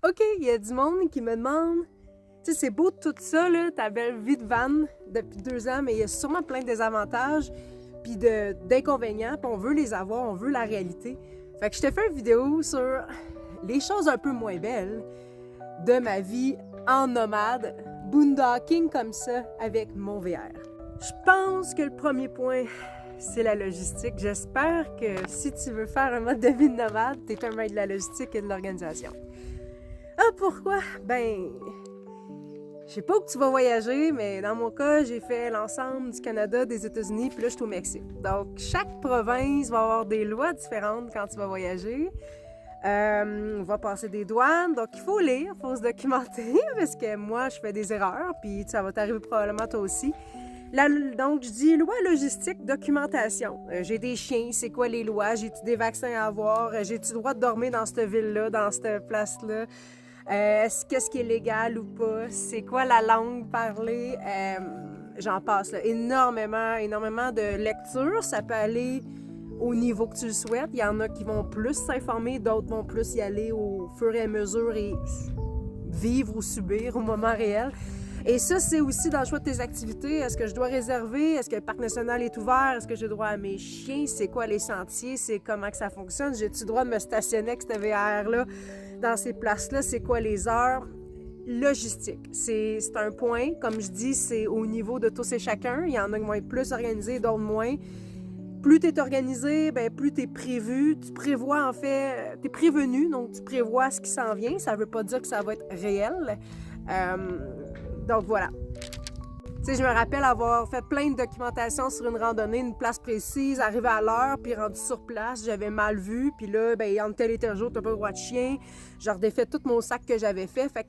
OK, il y a du monde qui me demande, tu sais, c'est beau tout ça, là, ta belle vie de van depuis 2 ans, mais il y a sûrement plein de désavantages puis d'inconvénients, puis on veut les avoir, on veut la réalité. Fait que je te fais une vidéo sur les choses un peu moins belles de ma vie en nomade, boondocking comme ça avec mon VR. Je pense que le premier point, c'est la logistique. J'espère que si tu veux faire un mode de vie de nomade, t'es un maître de la logistique et de l'organisation. Ah, pourquoi? Ben, je sais pas où tu vas voyager, mais dans mon cas, j'ai fait l'ensemble du Canada, des États-Unis, puis là, je suis au Mexique. Donc, chaque province va avoir des lois différentes quand tu vas voyager. On va passer des douanes, donc il faut lire, il faut se documenter, parce que moi, je fais des erreurs, puis ça va t'arriver probablement toi aussi. Donc, je dis loi logistique, documentation. J'ai des chiens, c'est quoi les lois? J'ai-tu des vaccins à avoir? J'ai-tu le droit de dormir dans cette ville-là, dans cette place-là? Qu'est-ce qui est légal ou pas? C'est quoi la langue parlée? J'en passe, là. Énormément de lecture. Ça peut aller au niveau que tu le souhaites. Il y en a qui vont plus s'informer, d'autres vont plus y aller au fur et à mesure et vivre ou subir au moment réel. Et ça, c'est aussi dans le choix de tes activités. Est-ce que je dois réserver? Est-ce que le parc national est ouvert? Est-ce que j'ai droit à mes chiens? C'est quoi les sentiers? C'est comment que ça fonctionne? J'ai-tu le droit de me stationner avec cette VR-là dans ces places-là? C'est quoi les heures? Logistique, c'est un point. Comme je dis, c'est au niveau de tous et chacun. Il y en a qui vont être plus organisés, d'autres moins. Plus tu es organisé, bien, plus tu es prévu. Tu prévois, en fait, tu es prévenu, donc tu prévois ce qui s'en vient. Ça ne veut pas dire que ça va être réel. Donc voilà. Tu sais, je me rappelle avoir fait plein de documentation sur une randonnée, une place précise, arrivé à l'heure, puis rendu sur place, j'avais mal vu, puis là, ben entre tel et tel jour, t'as pas le droit de chien. J'ai redéfait tout mon sac que j'avais fait. Fait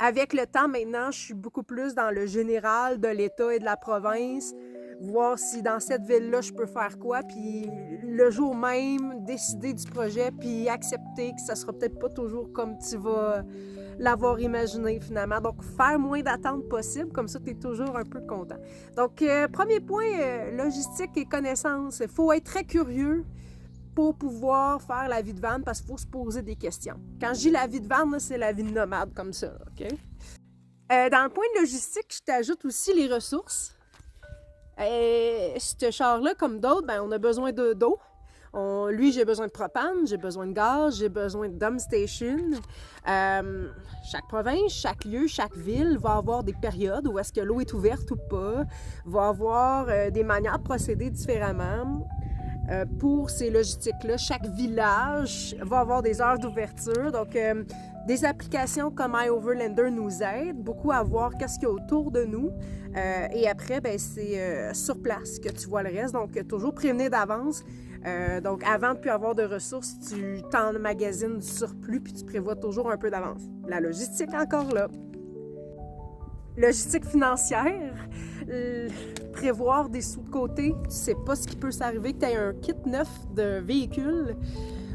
avec le temps, maintenant, je suis beaucoup plus dans le général de l'État et de la province, voir si dans cette ville-là, je peux faire quoi, puis le jour même, décider du projet, puis accepter que ça sera peut-être pas toujours comme tu vas l'avoir imaginé finalement. Donc, faire moins d'attentes possible, comme ça, tu es toujours un peu content. Donc, premier point, logistique et connaissance. Il faut être très curieux pour pouvoir faire la vie de van parce qu'il faut se poser des questions. Quand je dis la vie de van, c'est la vie de nomade comme ça, OK? Dans le point de logistique, je t'ajoute aussi les ressources. Ce char-là, comme d'autres, ben, on a besoin d'eau. Lui, j'ai besoin de propane, j'ai besoin de gaz, j'ai besoin de dump station. Chaque province, chaque lieu, chaque ville va avoir des périodes où est-ce que l'eau est ouverte ou pas, va avoir des manières de procéder différemment. Pour ces logistiques-là, chaque village va avoir des heures d'ouverture. Donc, des applications comme iOverlander nous aident beaucoup à voir qu'est-ce qu'il y a autour de nous. Et après, ben, c'est sur place que tu vois le reste. Donc, toujours prévenir d'avance. Donc, avant de plus avoir de ressources, tu t'emmagasines du surplus puis tu prévois toujours un peu d'avance. La logistique, encore là. Logistique financière, prévoir des sous de côté. Tu sais pas ce qui peut s'arriver, que tu aies un kit neuf de véhicule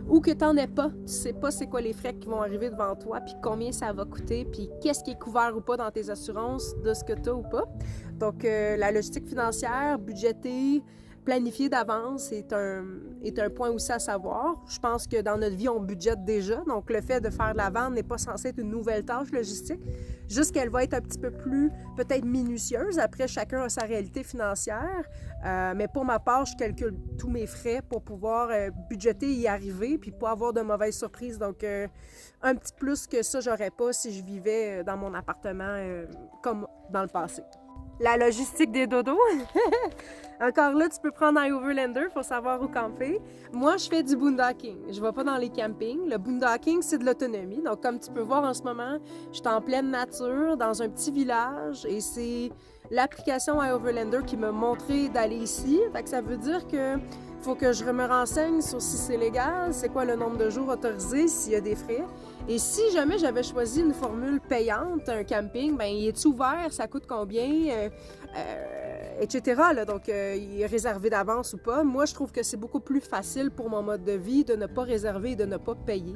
ou que tu n'en aies pas. Tu sais pas c'est quoi les frais qui vont arriver devant toi, puis combien ça va coûter, puis qu'est-ce qui est couvert ou pas dans tes assurances de ce que tu as ou pas. Donc, la logistique financière, budgéter, planifier d'avance est un point aussi à savoir. Je pense que dans notre vie, on budgète déjà. Donc, le fait de faire de la vente n'est pas censé être une nouvelle tâche logistique. Juste qu'elle va être un petit peu plus, peut-être minutieuse. Après, chacun a sa réalité financière. Mais pour ma part, je calcule tous mes frais pour pouvoir budgéter et y arriver, puis pas avoir de mauvaises surprises. Donc, un petit plus que ça, j'aurais pas si je vivais dans mon appartement comme dans le passé. La logistique des dodos. Encore là, tu peux prendre un Overlander pour savoir où camper. Moi, je fais du boondocking. Je ne vais pas dans les campings. Le boondocking, c'est de l'autonomie. Donc, comme tu peux voir en ce moment, je suis en pleine nature, dans un petit village, et c'est l'application iOverlander qui m'a montré d'aller ici. Fait que ça veut dire que faut que je me renseigne sur si c'est légal, c'est quoi le nombre de jours autorisé, s'il y a des frais. Et si jamais j'avais choisi une formule payante, un camping, ben il est ouvert, ça coûte combien, etc. Là. Donc, il est réservé d'avance ou pas. Moi, je trouve que c'est beaucoup plus facile pour mon mode de vie de ne pas réserver et de ne pas payer.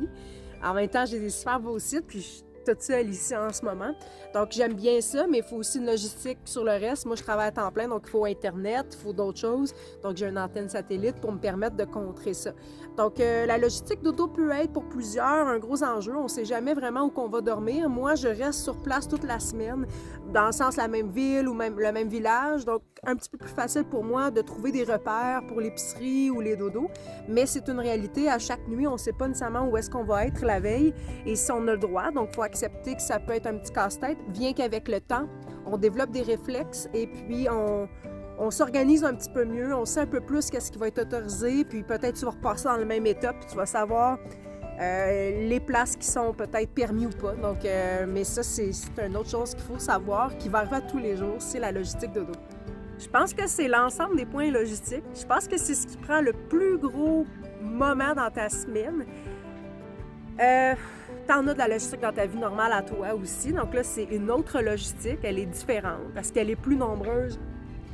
En même temps, j'ai des super beaux sites, puis toute seule ici en ce moment. Donc, j'aime bien ça, mais il faut aussi une logistique sur le reste. Moi, je travaille à temps plein, donc il faut Internet, il faut d'autres choses. Donc, j'ai une antenne satellite pour me permettre de contrer ça. Donc, la logistique d'auto peut être pour plusieurs un gros enjeu. On ne sait jamais vraiment où qu'on va dormir. Moi, je reste sur place toute la semaine, dans le sens la même ville ou même le même village. Donc, un petit peu plus facile pour moi de trouver des repères pour l'épicerie ou les dodos. Mais c'est une réalité. À chaque nuit, on ne sait pas nécessairement où est-ce qu'on va être la veille et si on a le droit. Donc, il faut accepter que ça peut être un petit casse-tête, bien qu'avec le temps, on développe des réflexes et puis on s'organise un petit peu mieux, on sait un peu plus qu'est-ce qui va être autorisé, puis peut-être tu vas repasser dans le même état, puis tu vas savoir les places qui sont peut-être permis ou pas. Donc, mais ça, c'est une autre chose qu'il faut savoir, qui va arriver à tous les jours, c'est la logistique dodo. Je pense que c'est l'ensemble des points logistiques. Je pense que c'est ce qui prend le plus gros moment dans ta semaine. T'en as de la logistique dans ta vie normale à toi aussi. Donc là, c'est une autre logistique. Elle est différente parce qu'elle est plus nombreuse.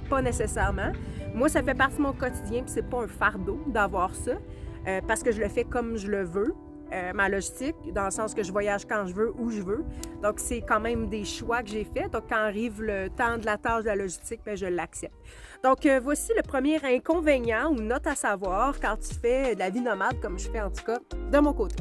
Pas nécessairement. Moi, ça fait partie de mon quotidien, puis c'est pas un fardeau d'avoir ça, parce que je le fais comme je le veux, ma logistique, dans le sens que je voyage quand je veux, où je veux. Donc, c'est quand même des choix que j'ai faits. Donc, quand arrive le temps de la tâche de la logistique, bien, je l'accepte. Donc, voici le premier inconvénient ou note à savoir quand tu fais de la vie nomade, comme je fais en tout cas, de mon côté.